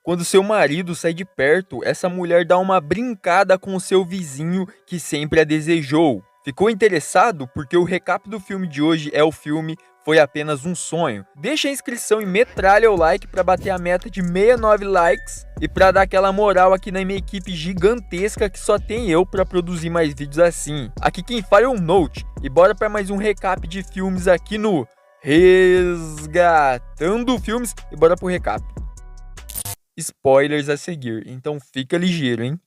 Quando seu marido sai de perto, essa mulher dá uma brincada com o seu vizinho que sempre a desejou. Ficou interessado? Porque o recap do filme de hoje é o filme Foi Apenas um Sonho. Deixa a inscrição e metralha o like para bater a meta de 69 likes e para dar aquela moral aqui na minha equipe gigantesca que só tem eu para produzir mais vídeos assim. Aqui quem fala é o Note e bora para mais um recap de filmes aqui no Resgatando Filmes e bora pro recap. Spoilers a seguir, então fica ligeiro, hein?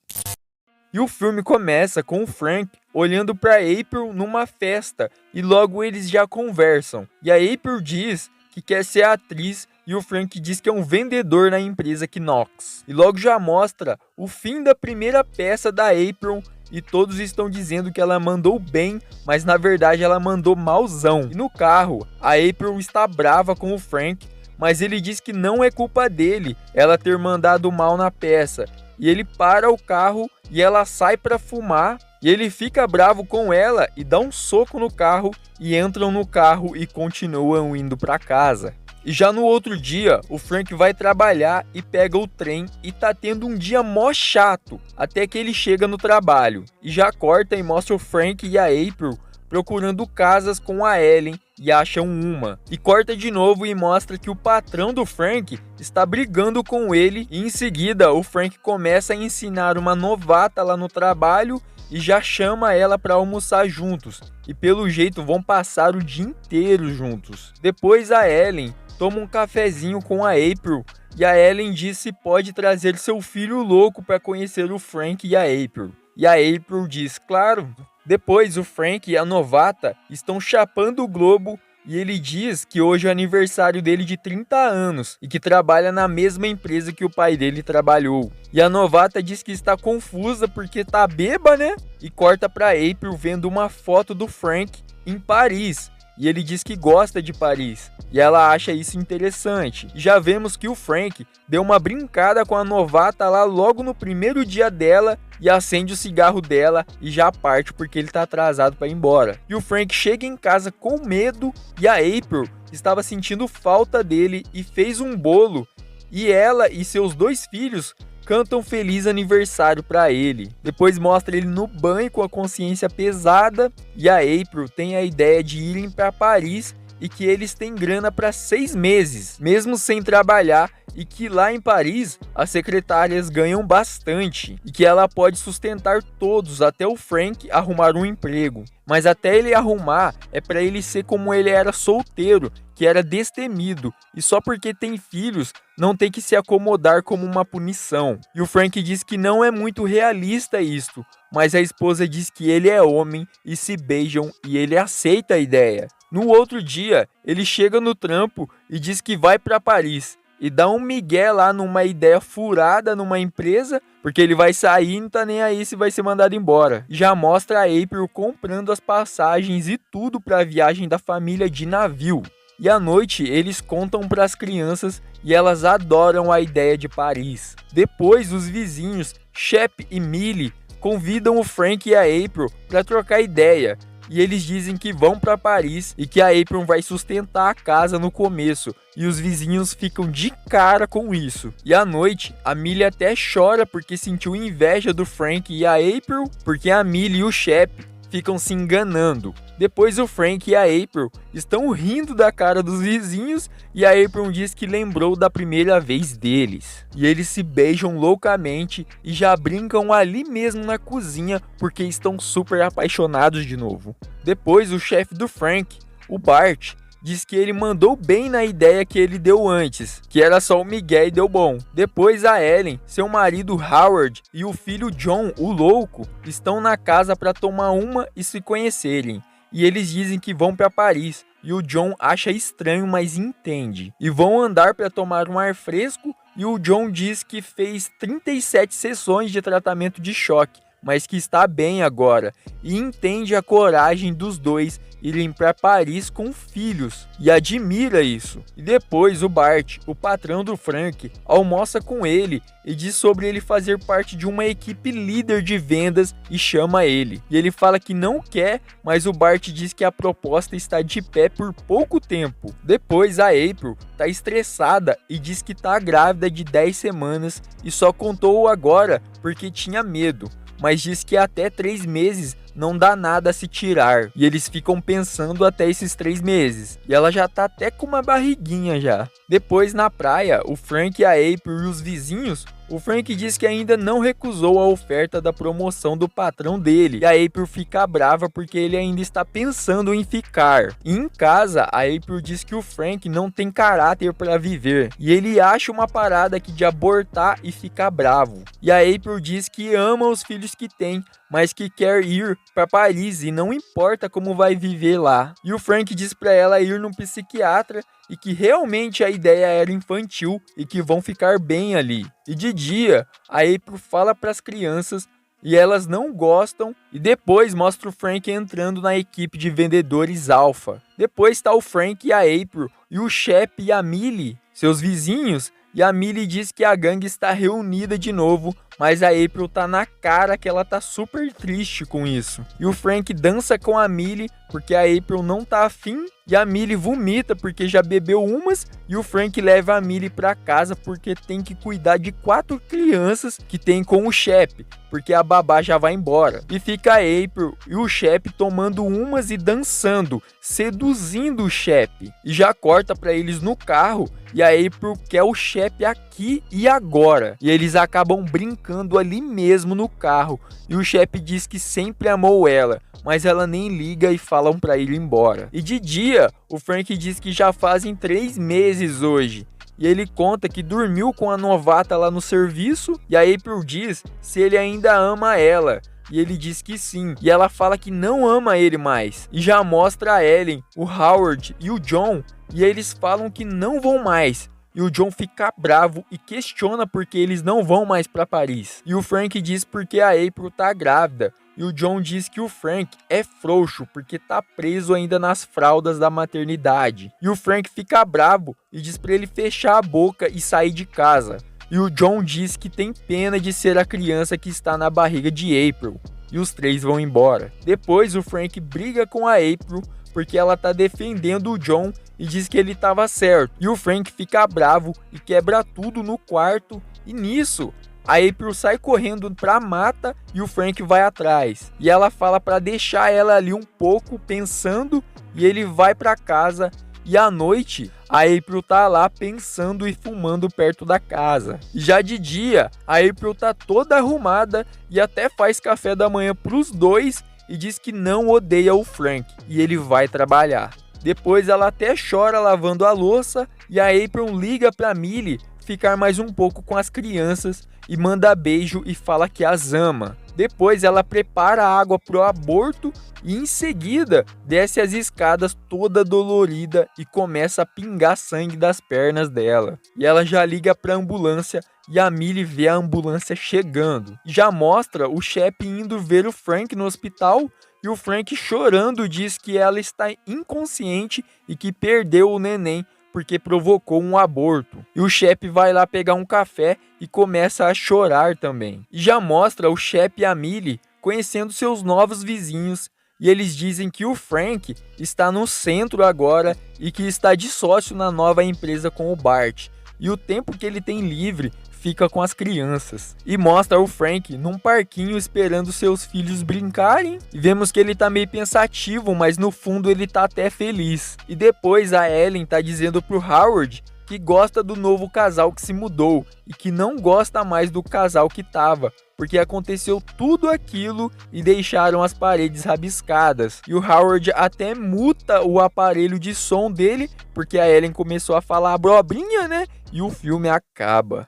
E o filme começa com o Frank olhando para April numa festa e logo eles já conversam. E a April diz que quer ser atriz e o Frank diz que é um vendedor na empresa Knox. E logo já mostra o fim da primeira peça da April e todos estão dizendo que ela mandou bem, mas na verdade ela mandou malzão. E no carro, a April está brava com o Frank, mas ele diz que não é culpa dele ela ter mandado mal na peça. E ele para o carro e ela sai para fumar. E ele fica bravo com ela e dá um soco no carro e entram no carro e continuam indo para casa. E já no outro dia, o Frank vai trabalhar e pega o trem e tá tendo um dia mó chato, até que ele chega no trabalho. E já corta e mostra o Frank e a April procurando casas com a Ellen e acham uma. E corta de novo e mostra que o patrão do Frank está brigando com ele e em seguida o Frank começa a ensinar uma novata lá no trabalho e já chama ela para almoçar juntos. E pelo jeito vão passar o dia inteiro juntos. Depois a Ellen toma um cafezinho com a April e a Ellen diz se pode trazer seu filho louco para conhecer o Frank e a April. E a April diz, claro. Depois, o Frank e a novata estão chapando o globo e ele diz que hoje é o aniversário dele de 30 anos e que trabalha na mesma empresa que o pai dele trabalhou. E a novata diz que está confusa porque tá bêbada, né? E corta para April vendo uma foto do Frank em Paris. E ele diz que gosta de Paris. E ela acha isso interessante. E já vemos que o Frank deu uma brincada com a novata lá logo no primeiro dia dela e acende o cigarro dela e já parte porque ele tá atrasado para ir embora. E o Frank chega em casa com medo e a April estava sentindo falta dele e fez um bolo. E ela e seus 2 filhos cantam feliz aniversário para ele. Depois mostra ele no banho com a consciência pesada e a April tem a ideia de irem para Paris e que eles têm grana para 6 meses, mesmo sem trabalhar, e que lá em Paris as secretárias ganham bastante e que ela pode sustentar todos até o Frank arrumar um emprego. Mas até ele arrumar é para ele ser como ele era solteiro, que era destemido, e só porque tem filhos não tem que se acomodar como uma punição. E o Frank diz que não é muito realista isto, mas a esposa diz que ele é homem e se beijam e ele aceita a ideia. No outro dia, ele chega no trampo e diz que vai para Paris e dá um migué lá numa ideia furada numa empresa, porque ele vai sair e não tá nem aí se vai ser mandado embora. Já mostra a April comprando as passagens e tudo para a viagem da família de navio. E à noite eles contam para as crianças e elas adoram a ideia de Paris. Depois os vizinhos, Shep e Millie, convidam o Frank e a April para trocar ideia. E eles dizem que vão para Paris e que a April vai sustentar a casa no começo. E os vizinhos ficam de cara com isso. E à noite, a Millie até chora porque sentiu inveja do Frank e a April, porque a Millie e o Shep ficam se enganando. Depois o Frank e a April estão rindo da cara dos vizinhos e a April diz que lembrou da primeira vez deles. E eles se beijam loucamente e já brincam ali mesmo na cozinha porque estão super apaixonados de novo. Depois o chefe do Frank, o Bart, diz que ele mandou bem na ideia que ele deu antes, que era só o migué e deu bom. Depois a Ellen, seu marido Howard e o filho John, o louco, estão na casa para tomar uma e se conhecerem. E eles dizem que vão para Paris. E o John acha estranho, mas entende. E vão andar para tomar um ar fresco. E o John diz que fez 37 sessões de tratamento de choque, mas que está bem agora e entende a coragem dos dois irem para Paris com filhos e admira isso. E depois o Bart, o patrão do Frank, almoça com ele e diz sobre ele fazer parte de uma equipe líder de vendas e chama ele. E ele fala que não quer, mas o Bart diz que a proposta está de pé por pouco tempo. Depois a April tá estressada e diz que tá grávida de 10 semanas e só contou agora porque tinha medo, mas diz que até 3 meses não dá nada a se tirar. E eles ficam pensando até esses 3 meses. E ela já tá até com uma barriguinha já. Depois na praia, o Frank, a April e os vizinhos, o Frank diz que ainda não recusou a oferta da promoção do patrão dele. E a April fica brava porque ele ainda está pensando em ficar. E em casa, a April diz que o Frank não tem caráter para viver. E ele acha uma parada aqui de abortar e ficar bravo. E a April diz que ama os filhos que tem, mas que quer ir para Paris e não importa como vai viver lá. E o Frank diz para ela ir num psiquiatra e que realmente a ideia era infantil e que vão ficar bem ali. E de dia, a April fala para as crianças e elas não gostam e depois mostra o Frank entrando na equipe de vendedores alfa. Depois está o Frank e a April e o Shep e a Millie, seus vizinhos, e a Millie diz que a gangue está reunida de novo, mas a April tá na cara que ela tá super triste com isso. E o Frank dança com a Millie porque a April não tá afim e a Millie vomita porque já bebeu umas e o Frank leva a Millie pra casa porque tem que cuidar de 4 crianças que tem com o Shep, porque a babá já vai embora. E fica a April e o Shep tomando umas e dançando, seduzindo o Shep. E já corta pra eles no carro e a April quer o Shep aqui e agora. E eles acabam brincando ali mesmo no carro. E o Shep diz que sempre amou ela, mas ela nem liga e falam pra ir embora. E de dia, o Frank diz que já fazem 3 meses hoje. E ele conta que dormiu com a novata lá no serviço e a April diz se ele ainda ama ela. E ele diz que sim, e ela fala que não ama ele mais. E já mostra a Ellen, o Howard e o John, e eles falam que não vão mais. E o John fica bravo e questiona porque eles não vão mais para Paris. E o Frank diz porque a April tá grávida. E o John diz que o Frank é frouxo porque tá preso ainda nas fraldas da maternidade. E o Frank fica bravo e diz para ele fechar a boca e sair de casa. E o John diz que tem pena de ser a criança que está na barriga de April. E os 3 vão embora. Depois o Frank briga com a April porque ela tá defendendo o John e diz que ele estava certo. E o Frank fica bravo e quebra tudo no quarto. E nisso, a April sai correndo pra mata e o Frank vai atrás. E ela fala para deixar ela ali um pouco pensando e ele vai para casa. E à noite, a April tá lá pensando e fumando perto da casa. E já de dia, a April tá toda arrumada e até faz café da manhã pros dois e diz que não odeia o Frank e ele vai trabalhar. Depois ela até chora lavando a louça e a April liga pra Millie ficar mais um pouco com as crianças e manda beijo e fala que as ama. Depois ela prepara a água pro aborto e em seguida desce as escadas toda dolorida e começa a pingar sangue das pernas dela. E ela já liga pra ambulância e a Millie vê a ambulância chegando. Já mostra o Shep indo ver o Frank no hospital e o Frank chorando diz que ela está inconsciente e que perdeu o neném porque provocou um aborto. E o Shep vai lá pegar um café e começa a chorar também. E já mostra o Shep e a Millie conhecendo seus novos vizinhos. E eles dizem que o Frank está no centro agora e que está de sócio na nova empresa com o Bart. E o tempo que ele tem livre fica com as crianças. E mostra o Frank num parquinho esperando seus filhos brincarem. E vemos que ele tá meio pensativo, mas no fundo ele tá até feliz. E depois a Ellen tá dizendo pro Howard que gosta do novo casal que se mudou e que não gosta mais do casal que tava, porque aconteceu tudo aquilo e deixaram as paredes rabiscadas. E o Howard até muta o aparelho de som dele, porque a Ellen começou a falar abobrinha, né? E o filme acaba.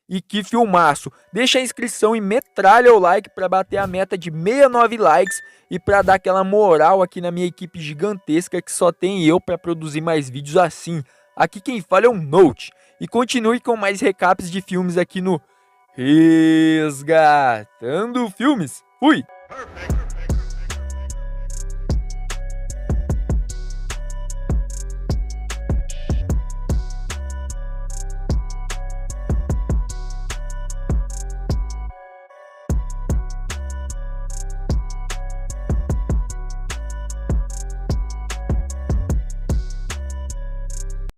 E que filmaço! Deixa a inscrição e metralha o like para bater a meta de 69 likes e para dar aquela moral aqui na minha equipe gigantesca que só tem eu para produzir mais vídeos assim. Aqui quem fala é um Note. E continue com mais recaps de filmes aqui no Resgatando filmes. Fui! Perfect.